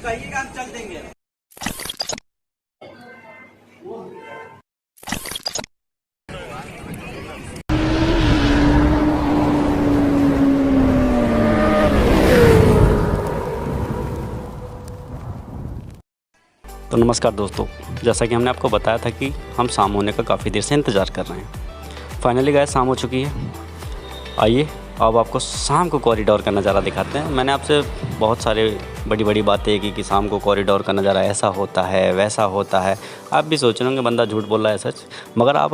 कहिएगा हम चल देंगे। तो नमस्कार दोस्तों, जैसा कि हमने आपको बताया था कि हम शाम होने का काफ़ी देर से इंतज़ार कर रहे हैं। फाइनली गाइस शाम हो चुकी है। आइए अब आपको शाम को कॉरिडोर का नज़ारा दिखाते हैं। मैंने आपसे बहुत सारे बड़ी बड़ी बातें की कि शाम को कॉरिडोर का नज़ारा ऐसा होता है, वैसा होता है। आप भी सोच रहे होंगे बंदा झूठ बोल रहा है, सच। मगर आप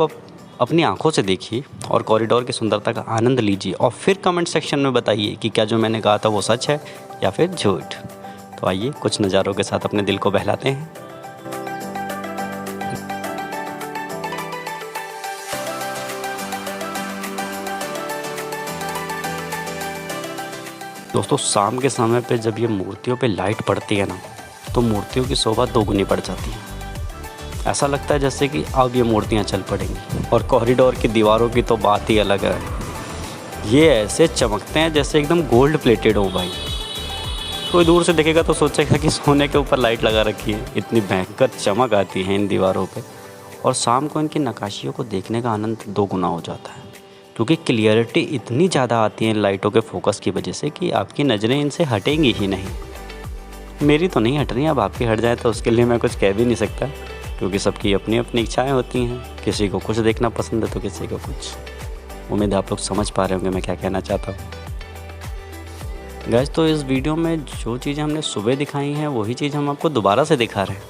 अपनी आंखों से देखिए और कॉरिडोर की सुंदरता का आनंद लीजिए और फिर कमेंट सेक्शन में बताइए कि क्या जो मैंने कहा था वो सच है या फिर झूठ। तो आइए कुछ नज़ारों के साथ अपने दिल को बहलाते हैं। दोस्तों शाम के समय पे जब ये मूर्तियों पे लाइट पड़ती है ना, तो मूर्तियों की शोभा दोगुनी बढ़ जाती है। ऐसा लगता है जैसे कि अब ये मूर्तियाँ चल पड़ेंगी। और कॉरिडोर की दीवारों की तो बात ही अलग है। ये ऐसे चमकते हैं जैसे एकदम गोल्ड प्लेटेड हो भाई। कोई दूर से देखेगा तो सोचेगा कि सोने के ऊपर लाइट लगा रखी है। इतनी भयंकर चमक आती है इन दीवारों पे। और शाम को इनकी नक्काशियों को देखने का आनंद दोगुना हो जाता है, क्योंकि क्लियरिटी इतनी ज़्यादा आती है इन लाइटों के फोकस की वजह से कि आपकी नज़रें इनसे हटेंगी ही नहीं। मेरी तो नहीं हट रही, अब आपकी हट जाए तो उसके लिए मैं कुछ कह भी नहीं सकता, क्योंकि सबकी अपनी अपनी इच्छाएं होती हैं। किसी को कुछ देखना पसंद है तो किसी को कुछ। उम्मीद है आप लोग समझ पा रहे होंगे मैं क्या कहना चाहता हूँ। गाइस तो इस वीडियो में जो चीज़ें हमने सुबह दिखाई हैं वही चीज़ हम आपको दोबारा से दिखा रहे हैं।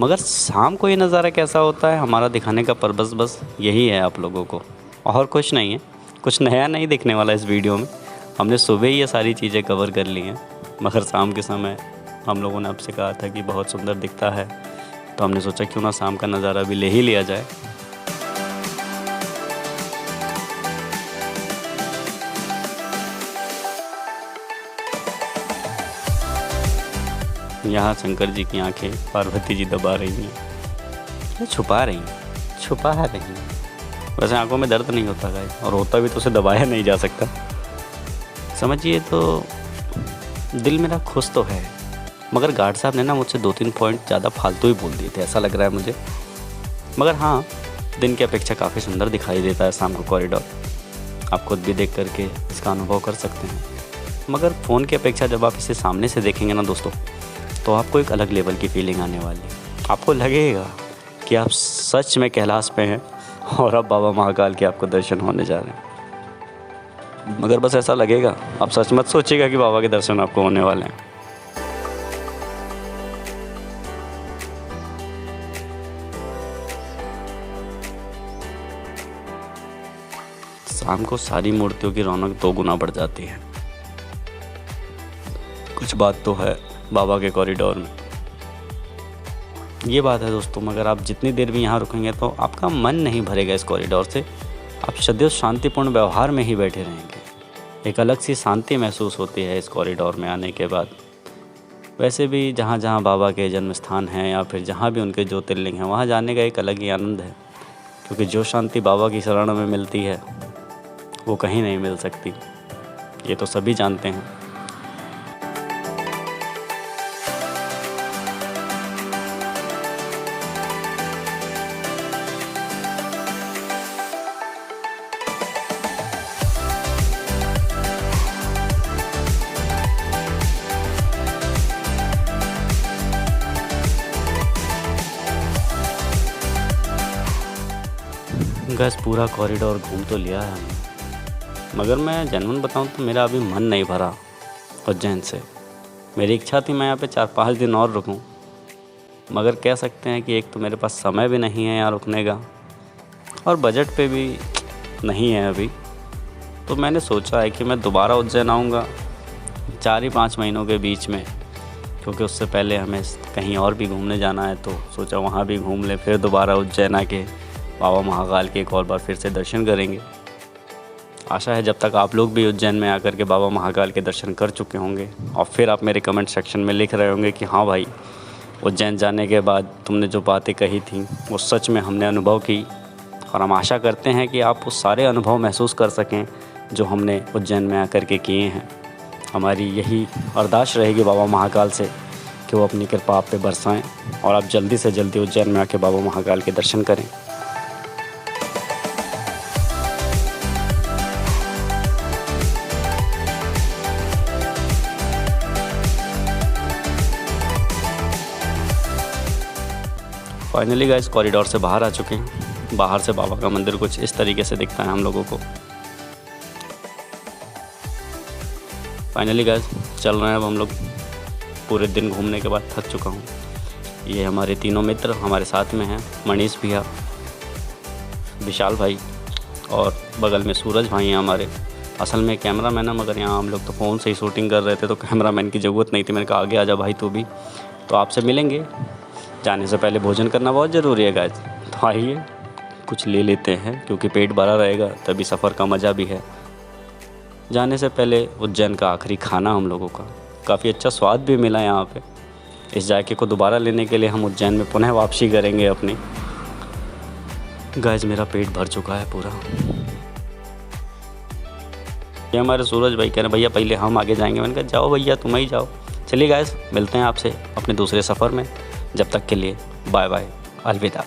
मगर शाम को ये नज़ारा कैसा होता है, हमारा दिखाने का पर्पस बस यही है आप लोगों को, और कुछ नहीं है। कुछ नया नहीं दिखने वाला इस वीडियो में। हमने सुबह ही ये सारी चीज़ें कवर कर ली हैं, मगर शाम के समय हम लोगों ने आपसे कहा था कि बहुत सुंदर दिखता है, तो हमने सोचा क्यों ना शाम का नज़ारा भी ले ही लिया जाए। यहाँ शंकर जी की आंखें पार्वती जी दबा रही हैं, छुपा रही हैं, छुपा है रही हैं। वैसे आंखों में दर्द नहीं होता गाइस, और होता भी तो उसे दबाया नहीं जा सकता। समझिए तो दिल मेरा खुश तो है, मगर गार्ड साहब ने ना मुझसे 2-3 पॉइंट ज़्यादा फालतू ही बोल दिए थे, ऐसा लग रहा है मुझे। मगर हाँ, दिन की अपेक्षा काफ़ी सुंदर दिखाई देता है शाम को कॉरिडोर। आप खुद भी देख करके इसका अनुभव कर सकते हैं। मगर फ़ोन की अपेक्षा जब आप इसे सामने से देखेंगे ना दोस्तों, तो आपको एक अलग लेवल की फीलिंग आने वाली है। आपको लगेगा कि आप सच में कैलाश पे हैं और अब बाबा महाकाल के आपको दर्शन होने जा रहे हैं। मगर बस ऐसा लगेगा, आप सच मत सोचिएगा कि बाबा के दर्शन आपको होने वाले हैं। शाम को सारी मूर्तियों की रौनक 2 गुना बढ़ जाती है। कुछ बात तो है बाबा के कॉरिडोर में, ये बात है दोस्तों। मगर आप जितनी देर भी यहाँ रुकेंगे तो आपका मन नहीं भरेगा इस कॉरिडोर से। आप सदैव शांतिपूर्ण व्यवहार में ही बैठे रहेंगे। एक अलग सी शांति महसूस होती है इस कॉरिडोर में आने के बाद। वैसे भी जहाँ जहाँ बाबा के जन्म स्थान हैं या फिर जहाँ भी उनके ज्योतिर्लिंग हैं, वहाँ जाने का एक अलग ही आनंद है, क्योंकि जो शांति बाबा की शरण में मिलती है वो कहीं नहीं मिल सकती। ये तो सभी जानते हैं। गैस पूरा कॉरिडोर घूम तो लिया है हमने, मगर मैं जेन्युइन बताऊं तो मेरा अभी मन नहीं भरा उज्जैन से। मेरी इच्छा थी मैं यहाँ पे 4-5 दिन और रुकूं, मगर कह सकते हैं कि एक तो मेरे पास समय भी नहीं है यहाँ रुकने का, और बजट पे भी नहीं है अभी। तो मैंने सोचा है कि मैं दोबारा उज्जैन आऊँगा 4 ही 5 महीनों के बीच में, क्योंकि उससे पहले हमें कहीं और भी घूमने जाना है। तो सोचा वहाँ भी घूम लें, फिर दोबारा उज्जैन आके बाबा महाकाल के एक और बार फिर से दर्शन करेंगे। आशा है जब तक आप लोग भी उज्जैन में आकर के बाबा महाकाल के दर्शन कर चुके होंगे और फिर आप मेरे कमेंट सेक्शन में लिख रहे होंगे कि हाँ भाई, उज्जैन जाने के बाद तुमने जो बातें कही थी वो सच में हमने अनुभव की। और हम आशा करते हैं कि आप उस सारे अनुभव महसूस कर सकें जो हमने उज्जैन में आकर के किए हैं। हमारी यही अरदास रहेगी बाबा महाकाल से कि वो अपनी कृपा आप पे बरसाएं और आप जल्दी से जल्दी उज्जैन में आके बाबा महाकाल के दर्शन करें। फाइनली गाइस कॉरिडोर से बाहर आ चुके हैं। बाहर से बाबा का मंदिर कुछ इस तरीके से दिखता है हम लोगों को। फाइनली गाइस चल रहे हैं अब हम लोग। पूरे दिन घूमने के बाद थक चुका हूँ। ये हमारे तीनों मित्र हमारे साथ में हैं, मनीष भैया, विशाल भाई और बगल में सूरज भाई हैं हमारे। असल में कैमरा मैन है, मगर यहाँ हम लोग तो फ़ोन से ही शूटिंग कर रहे थे तो कैमरा मैन की ज़रूरत नहीं थी। मैंने कहा आगे आजा भाई तू भी। तो आपसे मिलेंगे। जाने से पहले भोजन करना बहुत ज़रूरी है गाइस, तो आइए कुछ ले लेते हैं क्योंकि पेट भरा रहेगा तभी सफ़र का मज़ा भी है। जाने से पहले उज्जैन का आखिरी खाना हम लोगों का काफ़ी अच्छा स्वाद भी मिला यहाँ पे। इस जायके को दोबारा लेने के लिए हम उज्जैन में पुनः वापसी करेंगे अपनी। गाइस मेरा पेट भर चुका है पूरा। ये हमारे सूरज भाई कह रहे भैया पहले हम आगे जाएंगे। मैंने कहा जाओ भैया तुम ही जाओ। चलिए गाइस मिलते हैं आपसे अपने दूसरे सफ़र में। जब तक के लिए बाय बाय, अलविदा।